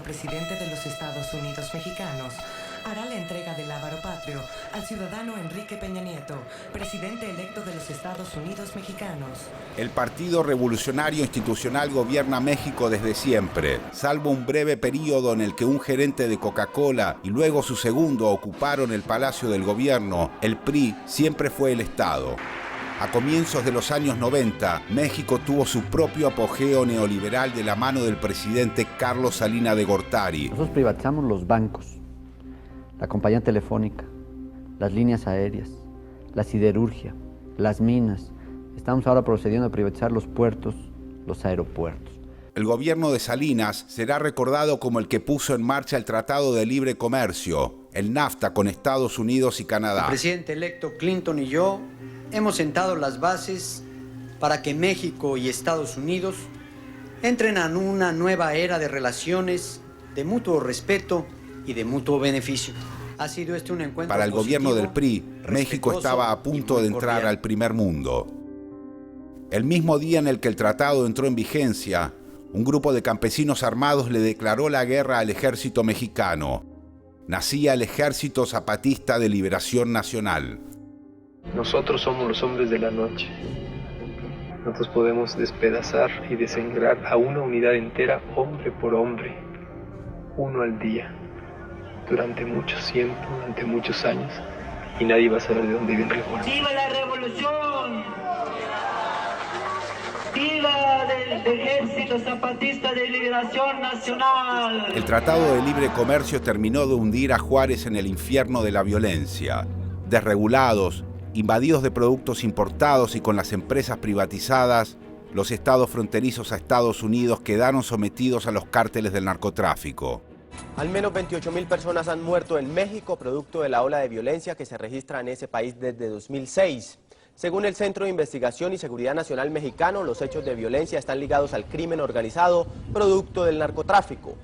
presidente de los Estados Unidos mexicanos, hará la entrega del lábaro patrio al ciudadano Enrique Peña Nieto, presidente electo de los Estados Unidos mexicanos. El Partido Revolucionario Institucional gobierna México desde siempre, salvo un breve periodo en el que un gerente de Coca-Cola y luego su segundo ocuparon el Palacio del Gobierno. El PRI siempre fue el Estado. A comienzos de los años 90, México tuvo su propio apogeo neoliberal de la mano del presidente Carlos Salinas de Gortari. Nosotros privatizamos los bancos, la compañía telefónica, las líneas aéreas, la siderurgia, las minas. Estamos ahora procediendo a privatizar los puertos, los aeropuertos. El gobierno de Salinas será recordado como el que puso en marcha el Tratado de Libre Comercio, el NAFTA con Estados Unidos y Canadá. El presidente electo Clinton y yo hemos sentado las bases para que México y Estados Unidos entren en una nueva era de relaciones de mutuo respeto y de mutuo beneficio. Ha sido este un encuentro Para el gobierno del PRI, México estaba a punto de entrar al primer mundo. El mismo día en el que el tratado entró en vigencia, un grupo de campesinos armados le declaró la guerra al ejército mexicano. Nacía el Ejército Zapatista de Liberación Nacional. Nosotros somos los hombres de la noche. Nosotros podemos despedazar y desangrar a una unidad entera, hombre por hombre, uno al día, durante mucho tiempo, durante muchos años, y nadie va a saber de dónde viene el revolución. ¡Viva la revolución! ¡Viva del Ejército Zapatista de Liberación Nacional! El Tratado de Libre Comercio terminó de hundir a Juárez en el infierno de la violencia. Desregulados, invadidos de productos importados y con las empresas privatizadas, los estados fronterizos a Estados Unidos quedaron sometidos a los cárteles del narcotráfico. Al menos 28.000 personas han muerto en México producto de la ola de violencia que se registra en ese país desde 2006. Según el Centro de Investigación y Seguridad Nacional mexicano, los hechos de violencia están ligados al crimen organizado producto del narcotráfico.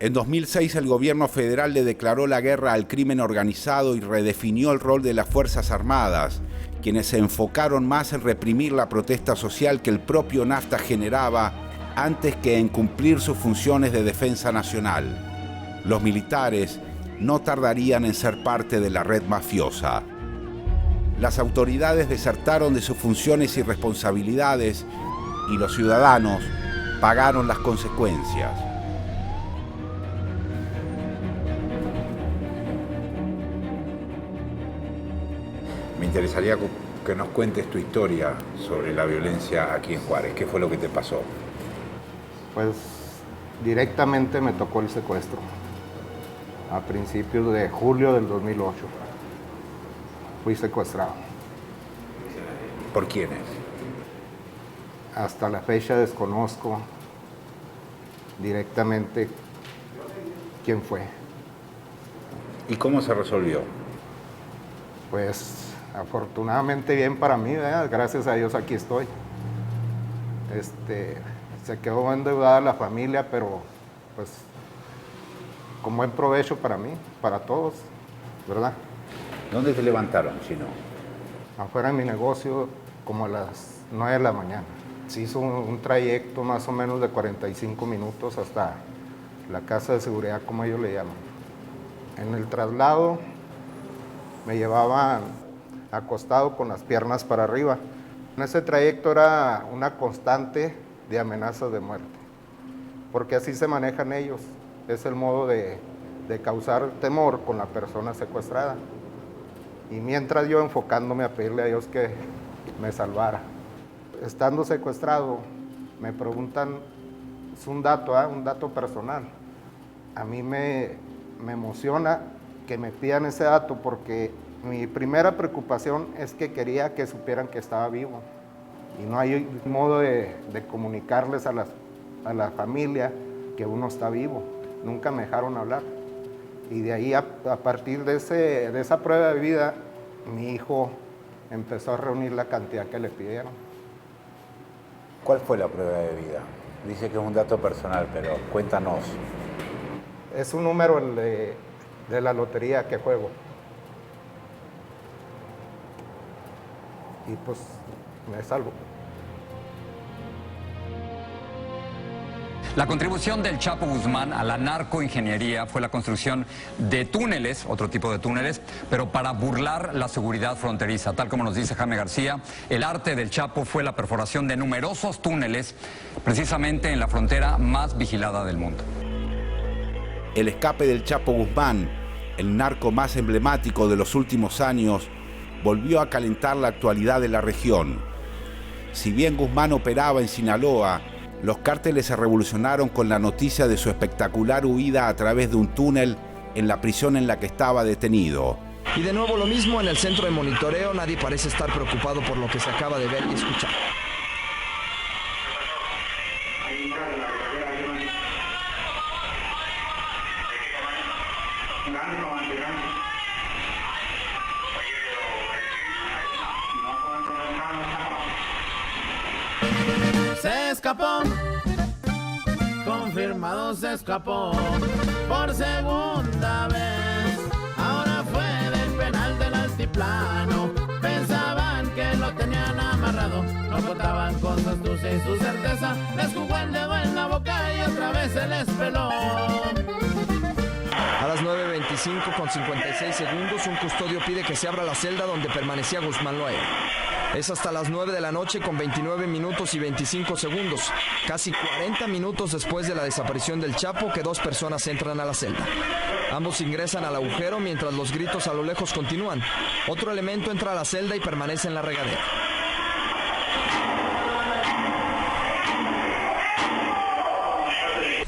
En 2006 el gobierno federal le declaró la guerra al crimen organizado y redefinió el rol de las Fuerzas Armadas, quienes se enfocaron más en reprimir la protesta social que el propio NAFTA generaba antes que en cumplir sus funciones de defensa nacional. Los militares no tardarían en ser parte de la red mafiosa. Las autoridades desertaron de sus funciones y responsabilidades y los ciudadanos pagaron las consecuencias. Me interesaría que nos cuentes tu historia sobre la violencia aquí en Juárez. ¿Qué fue lo que te pasó? Pues directamente me tocó el secuestro a principios de julio del 2008. Fui secuestrado. ¿Por quiénes? Hasta la fecha desconozco directamente quién fue. ¿Y cómo se resolvió? Pues afortunadamente bien para mí, ¿verdad? Gracias a Dios aquí estoy. Se quedó endeudada la familia, pero pues con buen provecho para mí, para todos, ¿verdad? ¿Dónde te levantaron, si no? Afuera de mi negocio, como a las 9 de la mañana. Se hizo un trayecto más o menos de 45 minutos hasta la casa de seguridad, como ellos le llaman. En el traslado me llevaban acostado con las piernas para arriba. En ese trayecto era una constante de amenazas de muerte, porque así se manejan ellos. Es el modo de causar temor con la persona secuestrada. Y mientras yo enfocándome a pedirle a Dios que me salvara. Estando secuestrado, me preguntan, es un dato personal. A mí me emociona que me pidan ese dato porque mi primera preocupación es que quería que supieran que estaba vivo. Y no hay modo de comunicarles a la familia que uno está vivo. Nunca me dejaron hablar. Y de ahí, a partir de esa prueba de vida, mi hijo empezó a reunir la cantidad que le pidieron. ¿Cuál fue la prueba de vida? Dice que es un dato personal, pero cuéntanos. Es un número de la lotería que juego. Y pues me salvo. La contribución del Chapo Guzmán a la narcoingeniería fue la construcción de túneles, otro tipo de túneles, pero para burlar la seguridad fronteriza. Tal como nos dice Jaime García, el arte del Chapo fue la perforación de numerosos túneles, precisamente en la frontera más vigilada del mundo. El escape del Chapo Guzmán, el narco más emblemático de los últimos años, volvió a calentar la actualidad de la región. Si bien Guzmán operaba en Sinaloa, los cárteles se revolucionaron con la noticia de su espectacular huida a través de un túnel en la prisión en la que estaba detenido. Y de nuevo lo mismo en el centro de monitoreo, nadie parece estar preocupado por lo que se acaba de ver y escuchar. Se escapó, confirmado se escapó por segunda vez. Ahora fue del penal del altiplano. Pensaban que lo tenían amarrado, no contaban con su astucia y su certeza. Les jugó el dedo en la boca y otra vez se les peló. A las 9:25 con 56 segundos, un custodio pide que se abra la celda donde permanecía Guzmán Loera. Es hasta las 9 de la noche con 29 minutos y 25 segundos, casi 40 minutos después de la desaparición del Chapo, que dos personas entran a la celda. Ambos ingresan al agujero mientras los gritos a lo lejos continúan. Otro elemento entra a la celda y permanece en la regadera.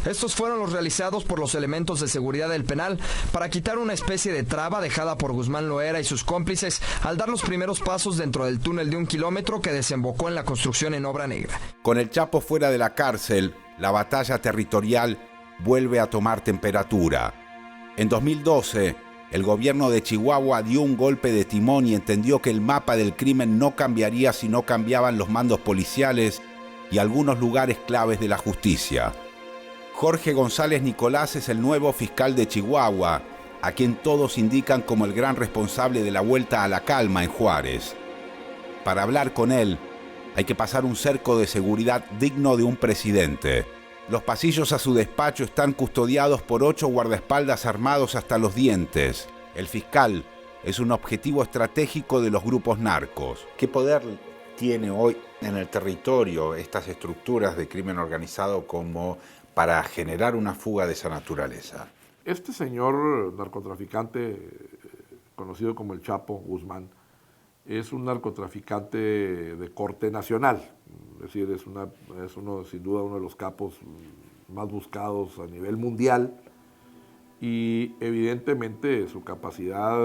Estos fueron los realizados por los elementos de seguridad del penal para quitar una especie de traba dejada por Guzmán Loera y sus cómplices al dar los primeros pasos dentro del túnel de 1 kilómetro que desembocó en la construcción en obra negra. Con el Chapo fuera de la cárcel, la batalla territorial vuelve a tomar temperatura. En 2012, el gobierno de Chihuahua dio un golpe de timón y entendió que el mapa del crimen no cambiaría si no cambiaban los mandos policiales y algunos lugares claves de la justicia. Jorge González Nicolás es el nuevo fiscal de Chihuahua, a quien todos indican como el gran responsable de la vuelta a la calma en Juárez. Para hablar con él, hay que pasar un cerco de seguridad digno de un presidente. Los pasillos a su despacho están custodiados por 8 guardaespaldas armados hasta los dientes. El fiscal es un objetivo estratégico de los grupos narcos. ¿Qué poder tiene hoy en el territorio estas estructuras de crimen organizado como para generar una fuga de esa naturaleza? Este señor narcotraficante, conocido como el Chapo Guzmán, es un narcotraficante de corte nacional. Es decir, es sin duda uno de los capos más buscados a nivel mundial y evidentemente su capacidad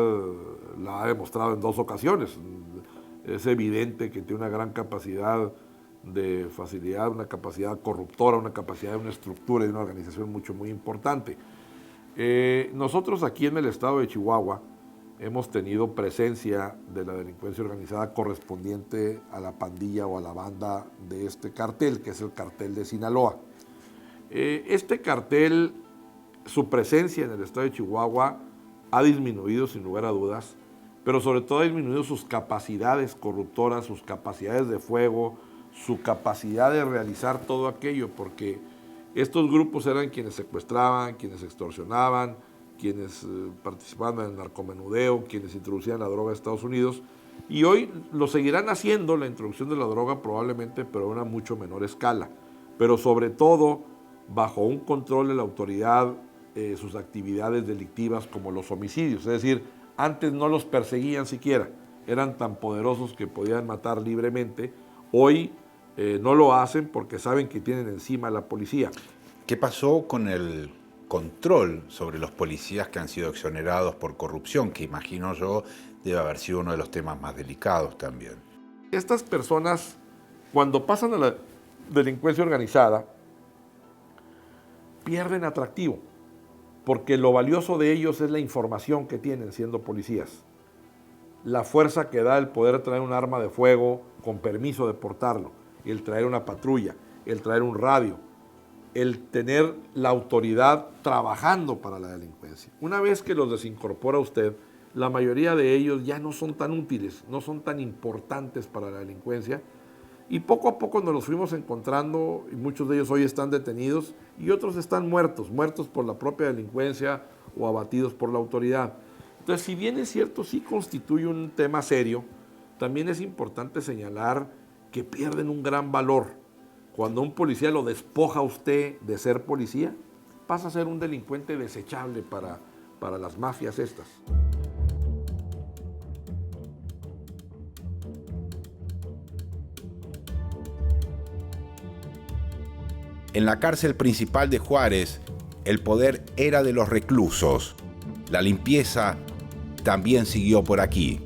la ha demostrado en 2 ocasiones. Es evidente que tiene una gran capacidad de facilidad, una capacidad corruptora, una capacidad de una estructura y de una organización muy importante. Nosotros aquí en el estado de Chihuahua hemos tenido presencia de la delincuencia organizada correspondiente a la pandilla o a la banda de este cartel, que es el cartel de Sinaloa. Este cartel, su presencia en el estado de Chihuahua ha disminuido sin lugar a dudas, pero sobre todo ha disminuido sus capacidades corruptoras, sus capacidades de fuego, su capacidad de realizar todo aquello, porque estos grupos eran quienes secuestraban, quienes extorsionaban, quienes participaban en el narcomenudeo, quienes introducían la droga a Estados Unidos, y hoy lo seguirán haciendo, la introducción de la droga probablemente, pero a una mucho menor escala, pero sobre todo bajo un control de la autoridad, sus actividades delictivas como los homicidios, es decir, antes no los perseguían siquiera, eran tan poderosos que podían matar libremente. Hoy no lo hacen porque saben que tienen encima a la policía. ¿Qué pasó con el control sobre los policías que han sido exonerados por corrupción, que imagino yo debe haber sido uno de los temas más delicados también? Estas personas, cuando pasan a la delincuencia organizada, pierden atractivo, porque lo valioso de ellos es la información que tienen siendo policías. La fuerza que da el poder traer un arma de fuego con permiso de portarlo, el traer una patrulla, el traer un radio, el tener la autoridad trabajando para la delincuencia. Una vez que los desincorpora usted, la mayoría de ellos ya no son tan útiles, no son tan importantes para la delincuencia Y poco a poco nos los fuimos encontrando y muchos de ellos hoy están detenidos y otros están muertos por la propia delincuencia o abatidos por la autoridad. Entonces, si bien es cierto, sí constituye un tema serio, también es importante señalar que pierden un gran valor. Cuando un policía lo despoja a usted de ser policía, pasa a ser un delincuente desechable para las mafias estas. En la cárcel principal de Juárez, el poder era de los reclusos. La limpieza también siguió por aquí.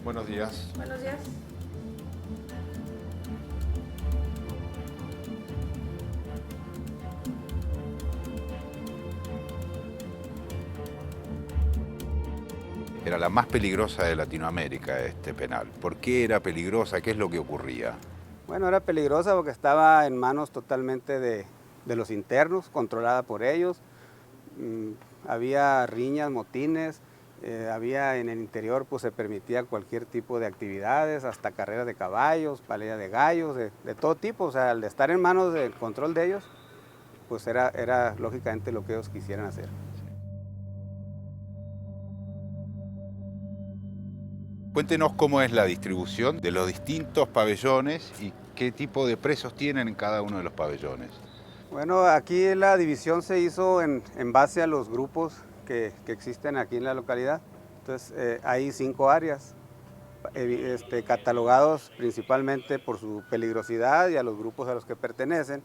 Buenos días. Buenos días. Era la más peligrosa de Latinoamérica, este penal. ¿Por qué era peligrosa? ¿Qué es lo que ocurría? Bueno, era peligrosa porque estaba en manos totalmente de los internos, controlada por ellos. Había riñas, motines, había en el interior, pues se permitía cualquier tipo de actividades, hasta carreras de caballos, pelea de gallos, de todo tipo. O sea, al estar en manos del control de ellos, pues era lógicamente lo que ellos quisieran hacer. Cuéntenos cómo es la distribución de los distintos pabellones y qué tipo de presos tienen en cada uno de los pabellones. Bueno, aquí la división se hizo en base a los grupos que existen aquí en la localidad. Entonces, hay 5 áreas, catalogados principalmente por su peligrosidad y a los grupos a los que pertenecen.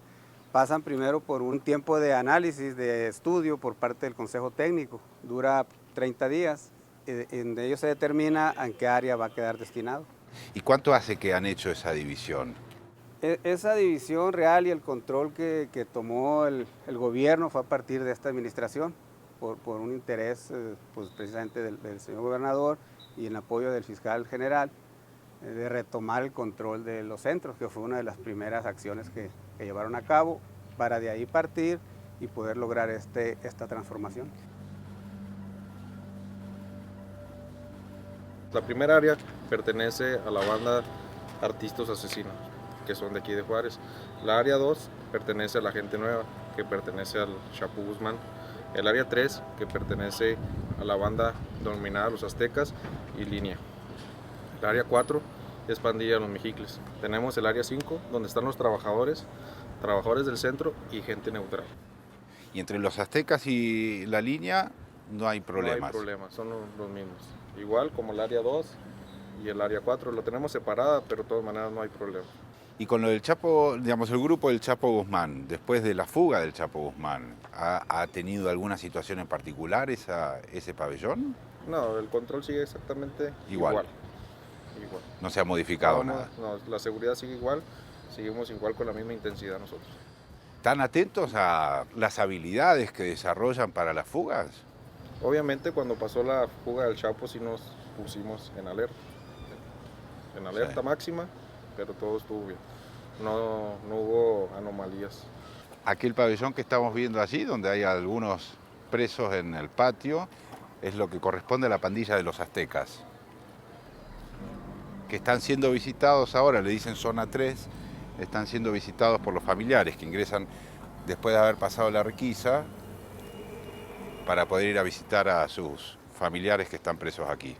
Pasan primero por un tiempo de análisis, de estudio por parte del Consejo Técnico. Dura 30 días. En ello se determina en qué área va a quedar destinado. ¿Y cuánto hace que han hecho esa división? Esa división real y el control que tomó el gobierno fue a partir de esta administración, por un interés pues precisamente del señor gobernador y el apoyo del fiscal general, de retomar el control de los centros, que fue una de las primeras acciones que llevaron a cabo, para de ahí partir y poder lograr esta transformación. La primera área pertenece a la banda Artistas Asesinos, que son de aquí de Juárez. La área 2 pertenece a la Gente Nueva, que pertenece al Chapo Guzmán. El área 3, que pertenece a la banda denominada Los Aztecas y Línea. El área 4 es Pandilla Los Mexicles. Tenemos el área 5, donde están los trabajadores del centro y gente neutral. Y entre los Aztecas y la Línea no hay problemas. No hay problemas, son los mismos. Igual como el área 2 y el área 4, lo tenemos separada, pero de todas maneras no hay problema. Y con lo del Chapo, digamos, el grupo del Chapo Guzmán, después de la fuga del Chapo Guzmán, ¿ha tenido alguna situación en particular ese pabellón? No, el control sigue exactamente igual. No se ha modificado nada. No, la seguridad sigue igual, seguimos igual con la misma intensidad nosotros. ¿Están atentos a las habilidades que desarrollan para las fugas? Obviamente cuando pasó la fuga del Chapo sí nos pusimos en alerta sí, máxima, pero todo estuvo bien, no hubo anomalías. Aquel pabellón que estamos viendo allí, donde hay algunos presos en el patio, es lo que corresponde a la pandilla de los Aztecas, que están siendo visitados ahora, le dicen zona 3, están siendo visitados por los familiares que ingresan después de haber pasado la requisa, para poder ir a visitar a sus familiares que están presos aquí.